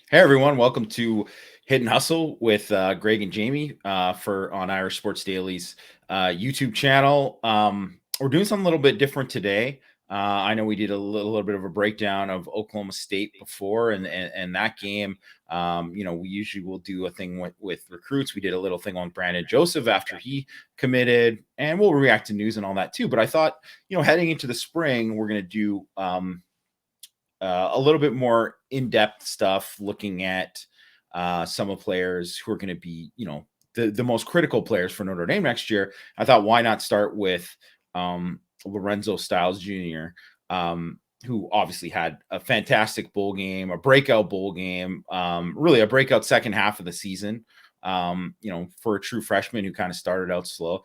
Hey everyone, welcome to Hit and Hustle with Greg and Jamie for on Irish Sports Daily's YouTube channel. We're doing something a little bit different today. I know we did a little bit of a breakdown of Oklahoma State before, and that game. We usually will do a thing with recruits. We did a little thing on Brandon Joseph after he committed, and we'll react to news and all that too. But I thought, heading into the spring, we're going to do a little bit more in-depth stuff, looking at some of players who are going to be, the most critical players for Notre Dame next year. I thought, why not start with Lorenzo Styles Jr., who obviously had a fantastic bowl game, a breakout bowl game, really a breakout second half of the season. For a true freshman who kind of started out slow.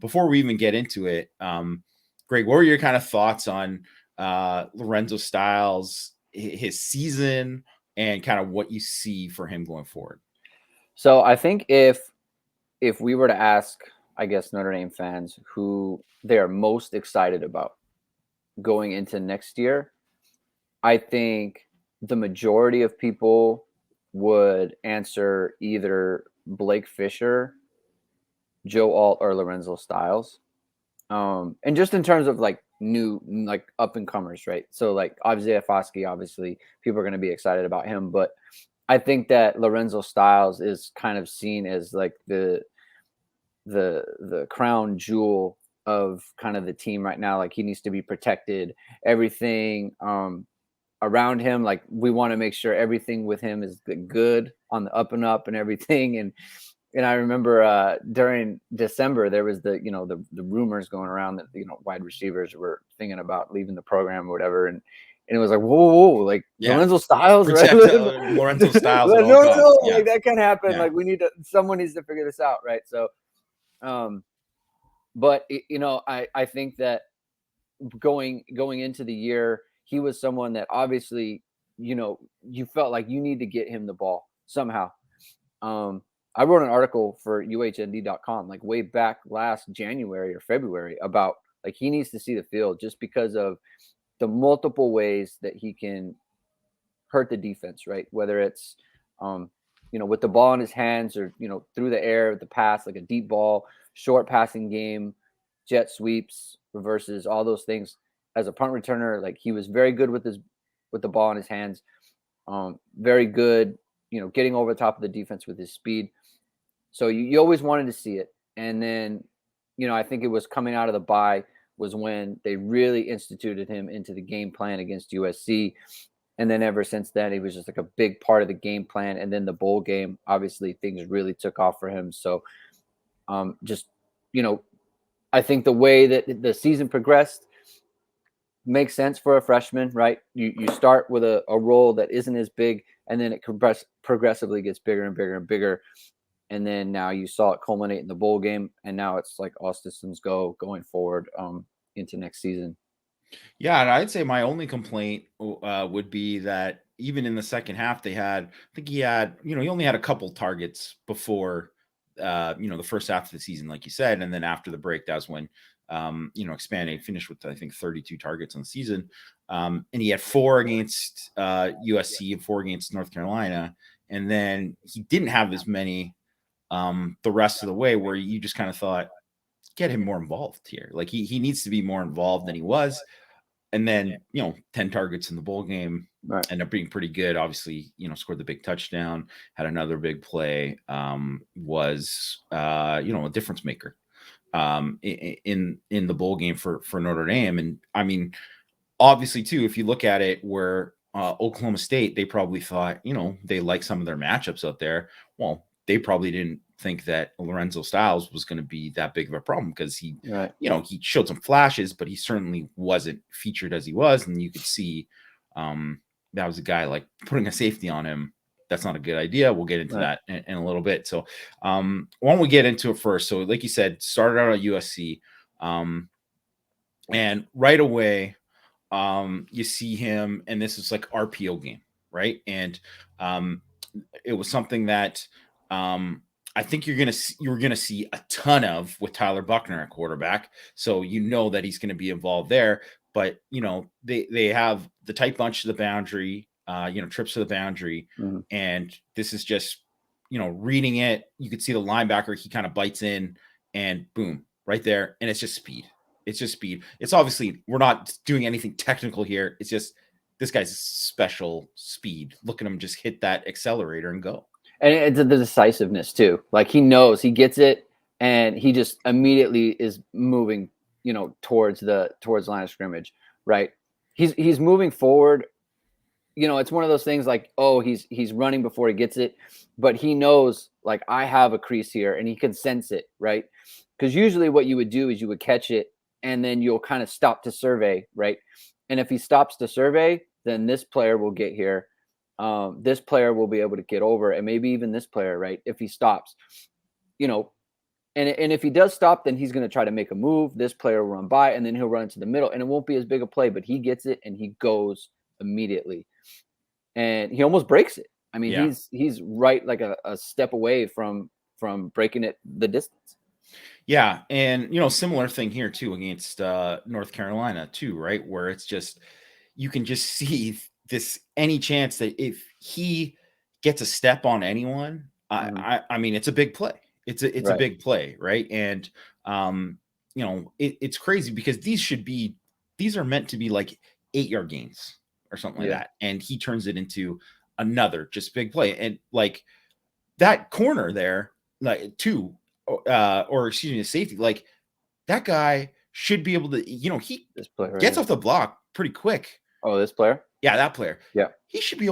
Before we even get into it, Greg, what were your kind of thoughts on Lorenzo Styles, his season, and kind of what you see for him going forward? So I think if we were to ask, I guess, Notre Dame fans who they are most excited about going into next year, I think the majority of people would answer either Blake Fisher, Joe Alt, or Lorenzo Styles. And just in terms of like new, like up and comers, right? So like Isaiah Foskey, obviously people are going to be excited about him, but I think that Lorenzo Styles is kind of seen as like the crown jewel of kind of the team right now. Like he needs to be protected. Everything around him, like we want to make sure everything with him is good on the up and up and everything. And I remember during December there was the rumors going around that wide receivers were thinking about leaving the program or whatever, and it was like whoa, like Lorenzo Styles, right? Lorenzo Styles at all no, costs. like that can't happen. Like someone needs to figure this out, right? So, but I think that going into the year, he was someone that obviously you felt like you need to get him the ball somehow. I wrote an article for uhnd.com like way back last January or February about like he needs to see the field just because of the multiple ways that he can hurt the defense, right? Whether it's with the ball in his hands or through the air, the pass, like a deep ball, short passing game, jet sweeps, reverses, all those things. As a punt returner, like he was very good with the ball in his hands. Very good, getting over the top of the defense with his speed. So you always wanted to see it. And then, I think it was coming out of the bye was when they really instituted him into the game plan against USC. And then ever since then, he was just like a big part of the game plan. And then the bowl game, obviously things really took off for him. So I think the way that the season progressed makes sense for a freshman, right? You start with a role that isn't as big, and then it progressively gets bigger and bigger and bigger. And then now you saw it culminate in the bowl game, and now it's like all systems going forward into next season. Yeah, and I'd say my only complaint would be that even in the second half, he only had a couple targets before, the first half of the season, like you said, and then after the break, that's when, expanded, finished with I think 32 targets on the season, and he had 4 against USC and 4 against North Carolina, and then he didn't have as many the rest of the way, where you just kind of thought, get him more involved here. Like he needs to be more involved than he was. And then, 10 targets in the bowl game, right, ended up being pretty good. Obviously, scored the big touchdown, had another big play, was, a difference maker in the bowl game for Notre Dame. And I mean, obviously too, if you look at it where Oklahoma State, they probably thought, they like some of their matchups out there. Well, they probably didn't think that Lorenzo Styles was going to be that big of a problem, because he showed some flashes, but he certainly wasn't featured as he was. And you could see that was a guy, like, putting a safety on him. That's not a good idea. We'll get into that in a little bit. So why don't we get into it first? So like you said, started out at USC, and right away, you see him, and this is like RPO game, right? And it was something that I think you're gonna see a ton of with Tyler Buckner at quarterback. So that he's going to be involved there. But they have the tight bunch to the boundary. trips to the boundary. Mhm. And this is just, reading it. You could see the linebacker, he kind of bites in and boom, right there. And it's just speed. It's just speed. It's obviously, we're not doing anything technical here. It's just this guy's special speed. Look at him just hit that accelerator and go. And it's the decisiveness too. Like he knows, he gets it, and he just immediately is moving, towards line of scrimmage, right? He's moving forward. It's one of those things like, oh, he's running before he gets it, but he knows like I have a crease here, and he can sense it, right? Because usually what you would do is you would catch it, and then you'll kind of stop to survey, right? And if he stops to survey, then this player will get here. This player will be able to get over, and maybe even this player, right? If he stops, and if he does stop, then he's going to try to make a move. This player will run by, and then he'll run into the middle, and it won't be as big a play, but he gets it and he goes immediately, and he almost breaks it. I mean, Yeah. he's right like a step away from breaking it the distance. Yeah, and similar thing here too against North Carolina too, right? Where it's just you can just see this any chance that if he gets a step on anyone, I mean it's a big play. It's a Right. big play, right? And it's crazy because these are meant to be like 8-yard gains or something like Yeah. that, and he turns it into another just big play, and like that corner there, like two, or excuse me, the safety, like that guy should be able to, he This player right gets here. off the block pretty quick. Oh, this player? Yeah, that player. Yeah. He should be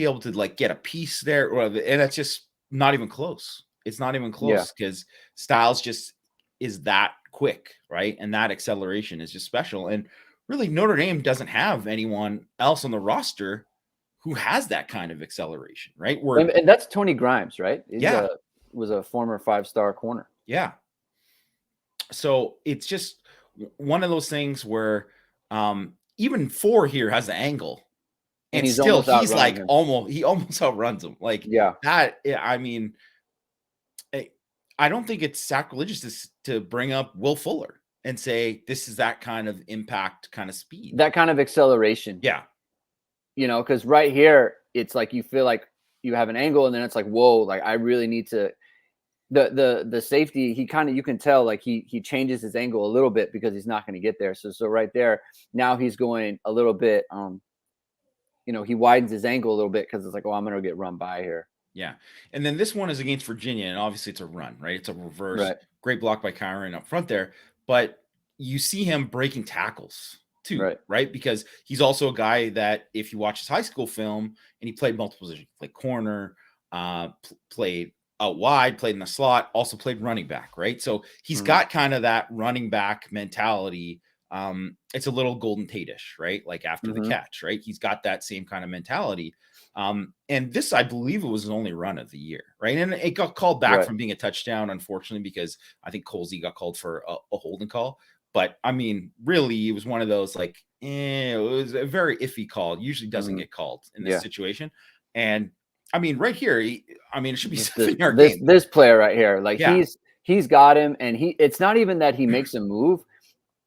able to like get a piece there, and that's just not even close. It's not even Yeah. close because Styles just is that quick, right? And that acceleration is just special. And really, Notre Dame doesn't have anyone else on the roster who has that kind of acceleration, right? Where And that's Tony Grimes, right? yeah, Was a former 5-star corner. yeah. So it's just one of those things where even 4 here has the angle, And and he's still almost he's outrunning like him. almost outruns him. Like Yeah. that. I mean, I don't think it's sacrilegious to bring up Will Fuller and say this is that kind of impact, kind of speed. That kind of acceleration. Yeah. Because right here, it's like you feel like you have an angle, and then it's like, whoa, like I really need to. The safety, he kind of, you can tell like he changes his angle a little bit because he's not going to get there. So right there, now he's going a little bit. He widens his angle a little bit because it's like, oh, I'm going to get run by here. Yeah. And then this one is against Virginia, and obviously it's a run, right? It's a reverse. Right. Great block by Kyron up front there. But you see him breaking tackles too, right? Because he's also a guy that if you watch his high school film, and he played multiple positions, played corner, played out wide, played in the slot, also played running back, right? So he's got kind of that running back mentality. It's a little Golden Tate-ish, right? Like after the catch, right? He's got that same kind of mentality. And this, I believe it was his only run of the year, right? And it got called back from being a touchdown, unfortunately, because I think Colsey got called for a holding call. But I mean, really, it was one of those like, it was a very iffy call. Usually doesn't get called in this situation. And I mean, right here, it should be 7-yard game. This player right here, like Yeah. he's got him, and it's not even that he makes a move.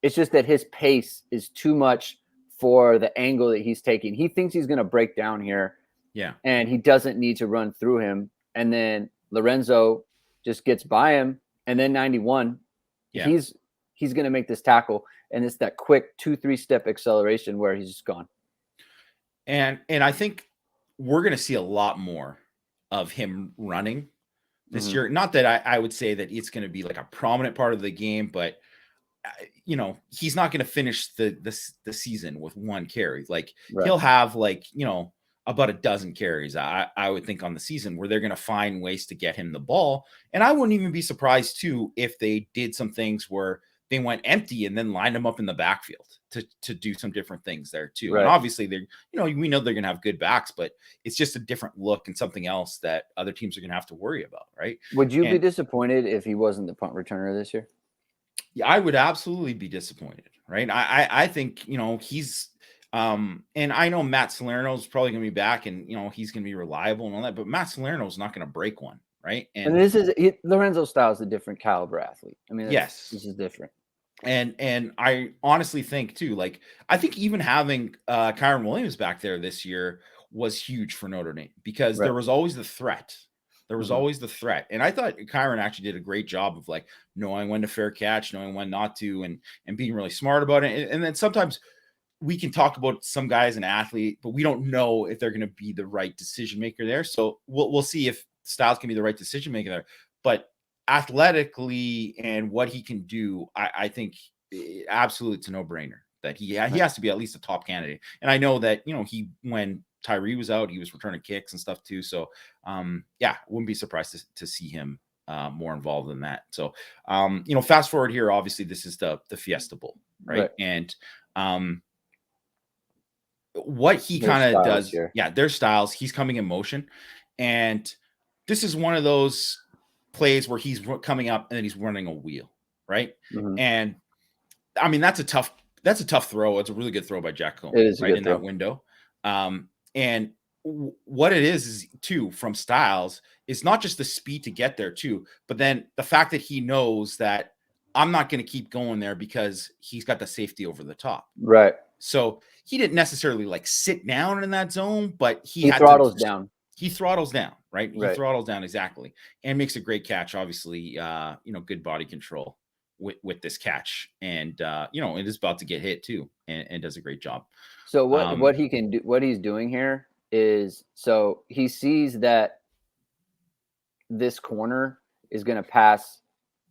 It's just that his pace is too much for the angle that he's taking. He thinks he's going to break down here. Yeah. And he doesn't need to run through him. And then Lorenzo just gets by him. And then 91, he's going to make this tackle. And it's that quick 2-3 step acceleration where he's just gone. And I think we're going to see a lot more of him running this year. Not that I would say that it's going to be like a prominent part of the game, but he's not going to finish the season with 1 carry. Like he'll have like, about a dozen carries, I would think, on the season, where they're going to find ways to get him the ball. And I wouldn't even be surprised too if they did some things where they went empty and then lined him up in the backfield to do some different things there too. And obviously they're, we know they're going to have good backs, but it's just a different look and something else that other teams are going to have to worry about. Right. Would you be disappointed if he wasn't the punt returner this year? Yeah, I would absolutely be disappointed. Right. I think, he's, and I know Matt Salerno is probably going to be back, and he's going to be reliable and all that, but Matt Salerno is not going to break one, right? And this is Lorenzo Styles, a different caliber athlete. I mean, this is different. And I honestly think too, like I think even having Kyron Williams back there this year was huge for Notre Dame because Right. there was always the threat. There was Mhm. always the threat. And I thought Kyron actually did a great job of like knowing when to fair catch, knowing when not to, and being really smart about it. And then sometimes we can talk about some guy as an athlete, but we don't know if they're going to be the right decision maker there. So we'll see if Styles can be the right decision maker there. But athletically and what he can do, I think absolutely it's a no brainer that he has to be at least a top candidate. And I know that when Tyree was out, he was returning kicks and stuff too. So yeah, wouldn't be surprised to see him more involved in that. So fast forward here, obviously this is the Fiesta Bowl, right? And what he kind of does here. Yeah, their styles, he's coming in motion, and this is one of those plays where he's coming up and then he's running a wheel, right? Mhm. And I mean that's a tough throw. It's a really good throw by Jack Cohn, It is a right good in throw. that window. And what it is too from Styles is not just the speed to get there too, but then the fact that he knows that I'm not going to keep going there because he's got the safety over the top. Right. So he didn't necessarily like sit down in that zone, but He throttles down. He throttles down, right? He Right. throttles down exactly, and makes a great catch. Obviously, good body control with this catch, and it is about to get hit too, and does a great job. So what he can do, what he's doing here is, so he sees that this corner is going to pass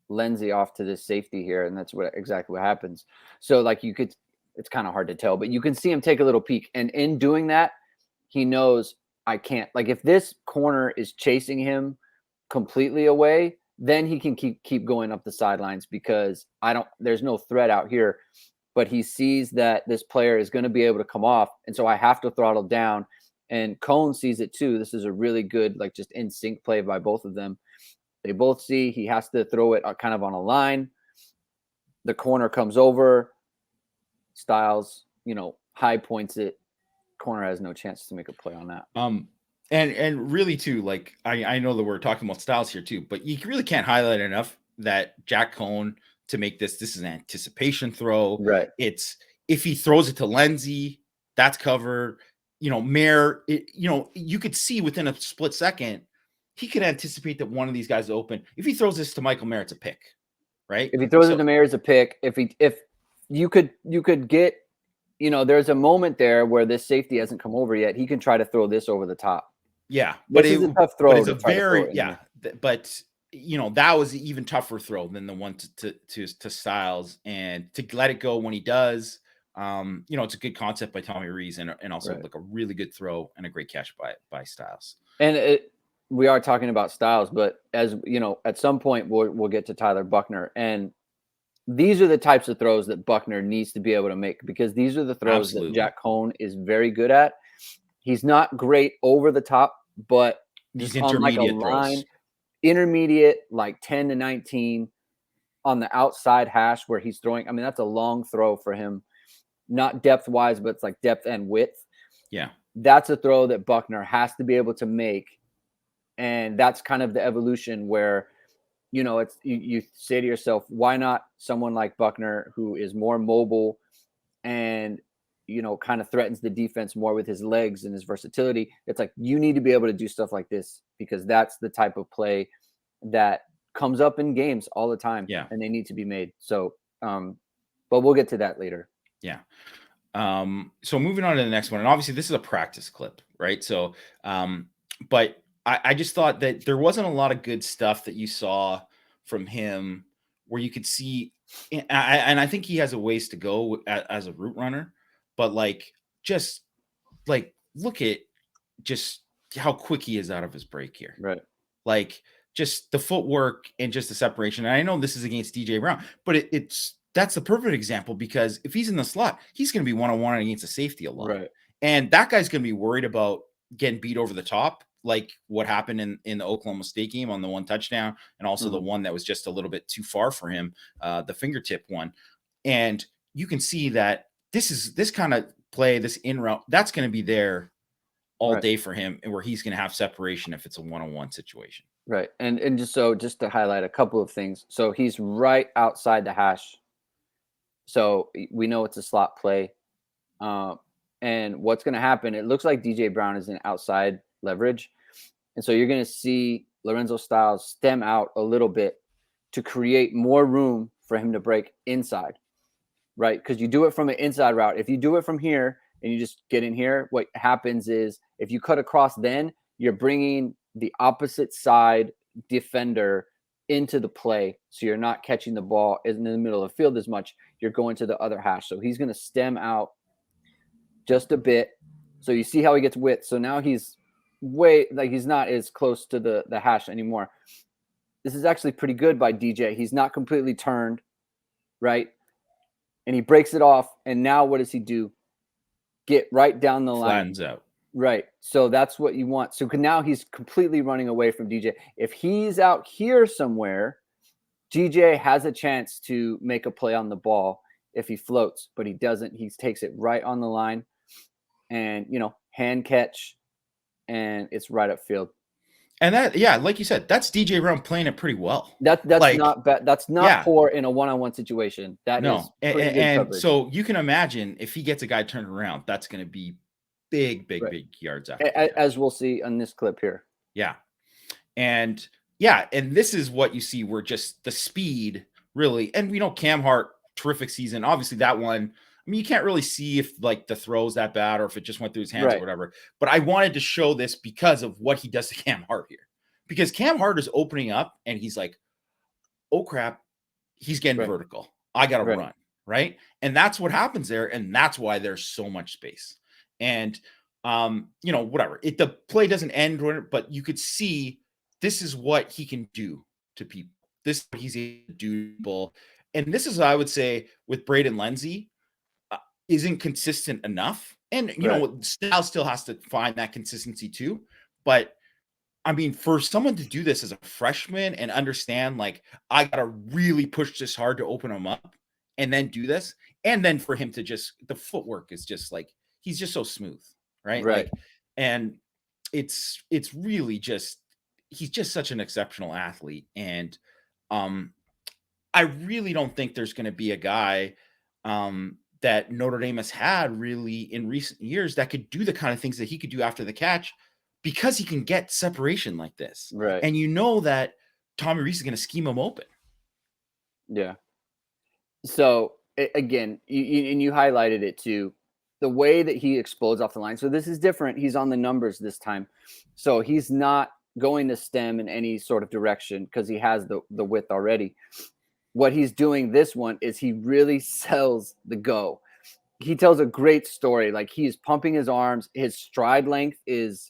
Lindsay off to this safety here, and that's exactly what happens. So like it's kind of hard to tell, but you can see him take a little peek, and in doing that, he knows I can't. Like if this corner is chasing him completely away, then he can keep going up the sidelines because there's no threat out here. But he sees that this player is going to be able to come off, and so I have to throttle down. And Cohn sees it too. This is a really good, like, just in sync play by both of them. They both see he has to throw it kind of on a line. The corner comes over. Styles, high points it. Corner has no chance to make a play on that. And really too, like I know that we're talking about Styles here too, but you really can't highlight enough that Jack Cohn to make this is an anticipation throw. Right. It's if he throws it to Lindsay, that's covered. Mayer, you could see within a split second, he could anticipate that one of these guys is open. If he throws this to Michael Mayer, it's a pick, right? If he throws it to Mayer, it's a pick. If you could get, there's a moment there where this safety hasn't come over yet. He can try to throw this over the top. Yeah, but it's a tough throw. But it's a very but that was an even tougher throw than the one to Styles, and to let it go when he does. It's a good concept by Tommy Rees, and also like a really good throw and a great catch by Styles. And we are talking about Styles, but as you know, at some point we'll get to Tyler Buckner, and these are the types of throws that Buckner needs to be able to make, because these are the throws that Jack Cohn is very good at. He's not great over the top, but these intermediate throws. Intermediate, like 10 to 19 on the outside hash where he's throwing. I mean, that's a long throw for him, not depth wise, but it's like depth and width. Yeah. That's a throw that Buckner has to be able to make. And that's kind of the evolution where, it's you say to yourself, why not someone like Buckner, who is more mobile and, kind of threatens the defense more with his legs and his versatility. It's like, you need to be able to do stuff like this, because that's the type of play that comes up in games all the time. Yeah. And they need to be made. So, but we'll get to that later. Yeah. So moving on to the next one, and obviously this is a practice clip, right? So, but I just thought that there wasn't a lot of good stuff that you saw from him where you could see, and I think he has a ways to go as a route runner, but just look at just how quick he is out of his break here. Right. Like just the footwork and just the separation. And I know this is against DJ Brown, but that's the perfect example, because if he's in the slot, he's going to be one-on-one against a safety a lot. Right. And that guy's going to be worried about getting beat over the top, like what happened in the Oklahoma State game on the one touchdown, and also the one that was just a little bit too far for him, the fingertip one. And you can see that this kind of play, this in route, that's going to be there all day for him, and where he's going to have separation if it's a one-on-one situation. Right. And just to highlight a couple of things. So he's right outside the hash. So we know it's a slot play. And And what's going to happen, it looks like DJ Brown is in outside leverage. And so you're going to see Lorenzo Styles stem out a little bit to create more room for him to break inside, right? Because you do it from an inside route. If you do it from here and you just get in here, what happens is if you cut across, then you're bringing the opposite side defender into the play. So you're not catching the ball in the middle of the field as much. You're going to the other hash. So he's going to stem out just a bit. So you see how he gets width. So now he's he's not as close to the hash anymore. This is actually pretty good by DJ. He's not completely turned, right? And he breaks it off. And now what does he do? Get right down the line. Flattens out. Right. So that's what you want. So now he's completely running away from DJ. If he's out here somewhere, DJ has a chance to make a play on the ball if he floats, but he doesn't. He takes it right on the line and, hand catch, and it's right upfield. And that, yeah, like you said, that's DJ Brown playing it pretty well. That's not bad. That's not poor in a one-on-one situation. That is pretty good coverage. So you can imagine if he gets a guy turned around, that's going to be big yards after. As we'll see on this clip here. Yeah. And this is what you see where just the speed really, and Cam Hart, terrific season. Obviously that one, you can't really see if the throw's that bad or if it just went through his hands or whatever. But I wanted to show this because of what he does to Cam Hart here. Because Cam Hart is opening up and he's like, oh crap, he's getting vertical. I got to run, right? And that's what happens there. And that's why there's so much space. And, whatever. The play doesn't end, but you could see this is what he can do to people. This is what he's able to do to people. And this is, I would say, with Braden Lenzy, isn't consistent enough. And, Styles still has to find that consistency too. But, for someone to do this as a freshman and understand, I got to really push this hard to open him up and then do this. And then for him to the footwork is just he's just so smooth, right? Right. And it's really he's just such an exceptional athlete. And I really don't think there's going to be a guy that Notre Dame has had really in recent years that could do the kind of things that he could do after the catch because he can get separation like this. Right. And that Tommy Rees is going to scheme him open. Yeah. So again, you highlighted it too, the way that he explodes off the line. So this is different. He's on the numbers this time. So he's not going to stem in any sort of direction because he has the width already. What he's doing this one is he really sells the go. He tells a great story. He's pumping his arms. His stride length is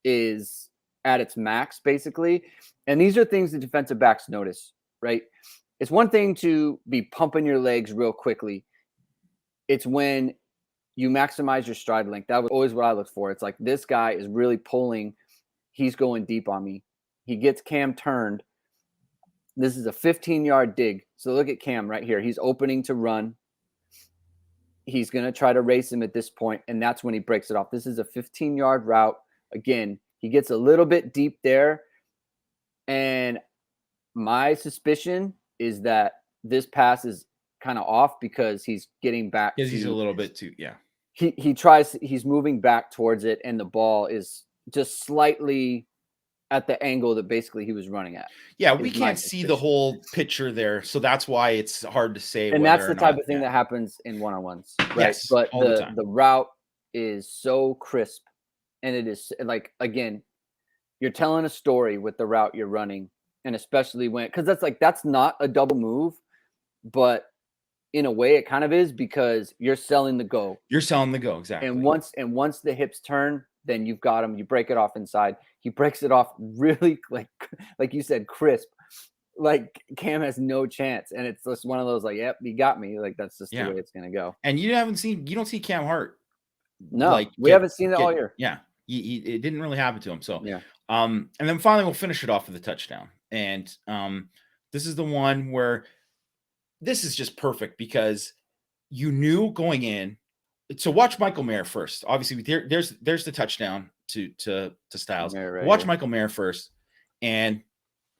at its max, basically. And these are things that defensive backs notice, right? It's one thing to be pumping your legs real quickly. It's when you maximize your stride length. That was always what I looked for. It's this guy is really pulling. He's going deep on me. He gets Cam turned. This is a 15-yard dig. So look at Cam right here. He's opening to run. He's going to try to race him at this point, and that's when he breaks it off. This is a 15-yard route. Again, he gets a little bit deep there, and my suspicion is that this pass is kind of off because he's getting back. Because he's a little bit too, yeah. He's moving back towards it, and the ball is just slightly at the angle that basically he was running at. Yeah, we can't see the whole picture there, so that's why it's hard to say. And that's the type of thing that happens in one-on-ones, right? Yes, but the route is so crisp, and it is again, you're telling a story with the route you're running, and especially because that's not a double move, but in a way it kind of is because you're selling the go. You're selling the go, exactly. And once the hips turn, then you've got him. You break it off inside. He breaks it off really like you said, crisp. Cam has no chance, and it's just one of those yep, he got me. That's just the way it's gonna go. And you don't see Cam Hart. No, we haven't seen it all year. Yeah, it didn't really happen to him. So yeah. And then finally we'll finish it off with a touchdown. And this is the one where this is just perfect because you knew going in. So watch Michael Mayer first. Obviously, there's the touchdown to Styles. Watch Michael Mayer first, and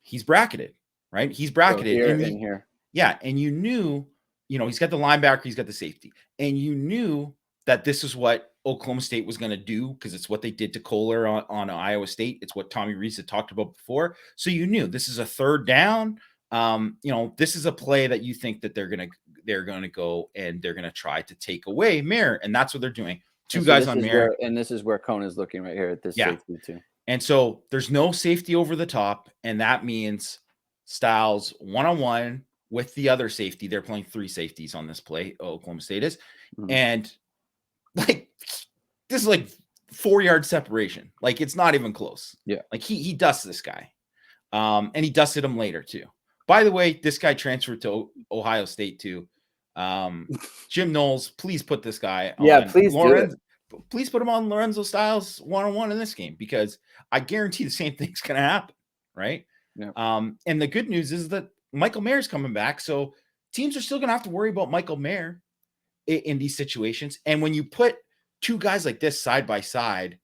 he's bracketed, right? He's bracketed in here. Yeah, and you knew, he's got the linebacker, he's got the safety, and you knew that this is what Oklahoma State was going to do because it's what they did to Kohler on Iowa State. It's what Tommy Rees had talked about before. So you knew this is a third down. This is a play that you think that they're going to go and they're going to try to take away Mayer, and that's what they're doing. Two guys on Mayer, and this is where Kona's looking right here at this safety too. And so there's no safety over the top, and that means Styles one-on-one with the other safety. They're playing 3 safeties on this play. Oklahoma State is, and like this is like 4-yard separation. Like it's not even close. Yeah, like he dusts this guy, and he dusted him later too. By the way, this guy transferred to Ohio State too. Jim Knowles, please put this guy on. Please do it. Please put him on Lorenzo Styles one-on-one in this game, because I guarantee the same thing's going to happen, right? Yeah. And the good news is that Michael Mayer's coming back, so teams are still going to have to worry about Michael Mayer in these situations. And when you put 2 guys like this side by side,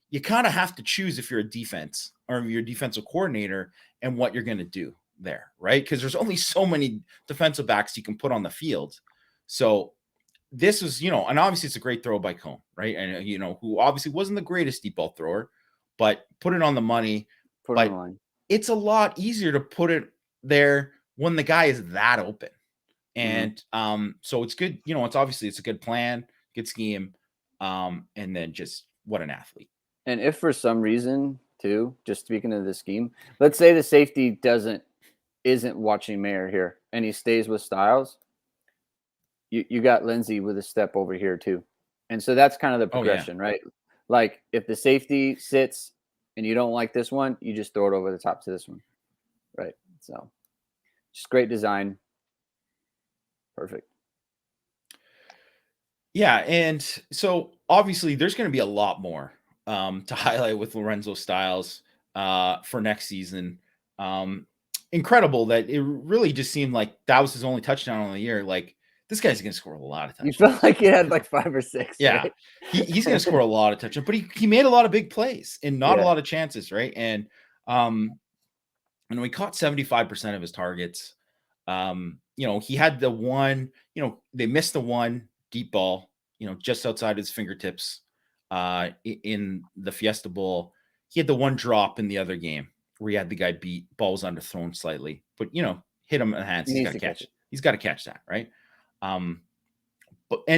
you kind of have to choose if you're a defense or if you're a defensive coordinator and what you're going to do there, right? Because there's only so many defensive backs you can put on the field. So this was, and obviously it's a great throw by Cone, right? And, who obviously wasn't the greatest deep ball thrower, but put it on the money. Put it on the line. It's a lot easier to put it there when the guy is that open. And so it's good. It's a good plan, good scheme. And then just what an athlete. And if for some reason too, just speaking of the scheme, let's say the safety isn't watching Mayer here and he stays with Styles. You got Lindsey with a step over here too. And so that's kind of the progression, right? Like if the safety sits and you don't like this one, you just throw it over the top to this one. Right. So just great design. Perfect. Yeah. And so obviously there's going to be a lot more to highlight with Lorenzo Styles for next season. Incredible that it really just seemed like that was his only touchdown on the year. Like, this guy's going to score a lot of touchdowns. You felt like he had like 5 or 6. Yeah. Right? He's going to score a lot of touchdowns, but he made a lot of big plays and not a lot of chances, right? And we caught 75% of his targets. He had the one, they missed the one deep ball, just outside his fingertips in the Fiesta Bowl. He had the one drop in the other game where he had the guy beat, ball was underthrown slightly, but hit him in the hands. He's got to catch it. He's got to catch that, right? And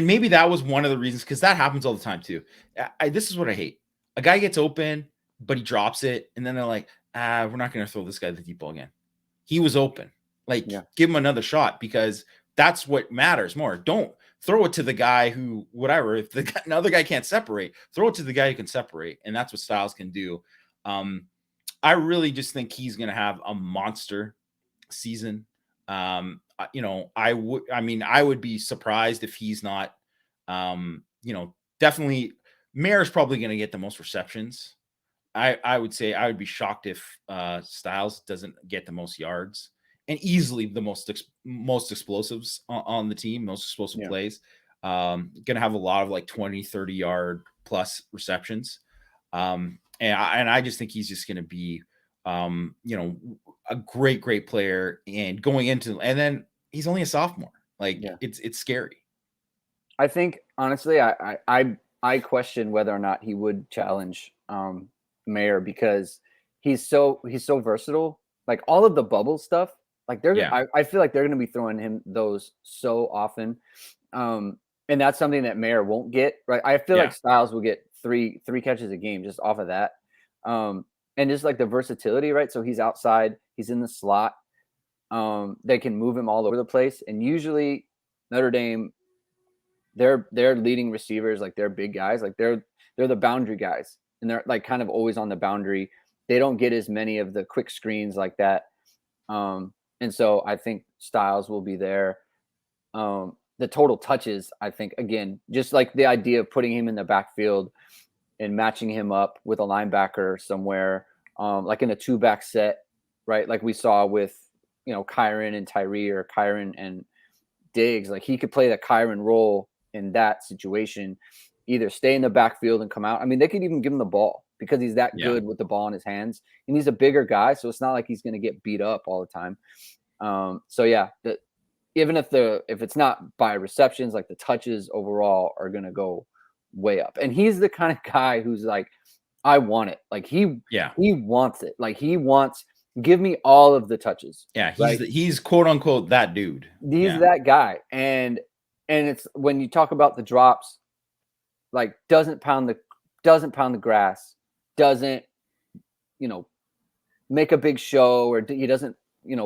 maybe that was one of the reasons, because that happens all the time too. This is what I hate. A guy gets open, but he drops it, and then they're like, we're not going to throw this guy the deep ball again. He was open. Give him another shot, because that's what matters more. Don't throw it to the guy who, whatever, if another guy can't separate, throw it to the guy who can separate, and that's what Styles can do. I really just think he's going to have a monster season. I would be surprised if he's not, definitely Mayer's probably going to get the most receptions. I would say I would be shocked if Styles doesn't get the most yards, and easily the most explosives on the team, most explosive plays. Going to have a lot of like 20, 30 yard plus receptions. And I just think he's just going to be, a great player, and then he's only a sophomore. It's scary. I think honestly, I question whether or not he would challenge Mayer, because he's so versatile. Like all of the bubble stuff, like I feel like they're going to be throwing him those so often. And that's something that Mayer won't get, right? I feel like Styles will get three catches a game just off of that. And just like the versatility, right? So he's outside, he's in the slot. They can move him all over the place. And usually Notre Dame, their leading receivers, like they're big guys, like they're the boundary guys, and they're like kind of always on the boundary. They don't get as many of the quick screens like that. And so I think Styles will be there. The total touches, I think, again, just like the idea of putting him in the backfield and matching him up with a linebacker somewhere, like in a 2-back set, right? Like we saw with, Kyron and Tyree, or Kyron and Diggs. Like he could play the Kyron role in that situation, either stay in the backfield and come out. I mean, they could even give him the ball because he's that good with the ball in his hands, and he's a bigger guy. So it's not like he's going to get beat up all the time. Even if it's not by receptions, like the touches overall are going to go way up. And he's the kind of guy who's like, I want it. Like he wants it. Like he wants, give me all of the touches. Yeah, right? he's quote unquote that dude. He's that guy. And it's when you talk about the drops, like doesn't pound the grass, doesn't, make a big show, or he doesn't,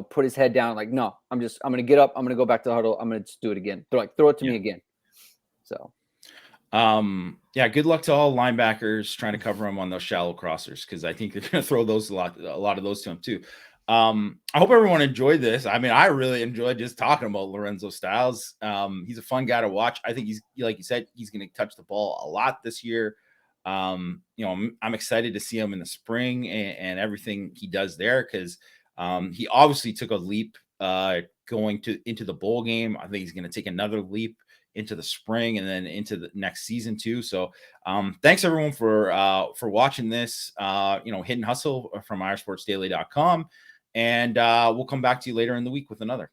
put his head down. Like, no, I'm going to get up. I'm going to go back to the huddle. I'm going to just do it again. Throw it to me again. So, good luck to all linebackers trying to cover him on those shallow crossers, because I think they're going to throw those a lot of those to him too. I hope everyone enjoyed this. I mean, I really enjoyed just talking about Lorenzo Styles. He's a fun guy to watch. I think he's, like you said, he's going to touch the ball a lot this year. I'm excited to see him in the spring and everything he does there, because he obviously took a leap going into the bowl game. I think he's going to take another leap into the spring and then into the next season too. So thanks everyone for watching this, Hit and Hustle from irsportsdaily.com. And we'll come back to you later in the week with another.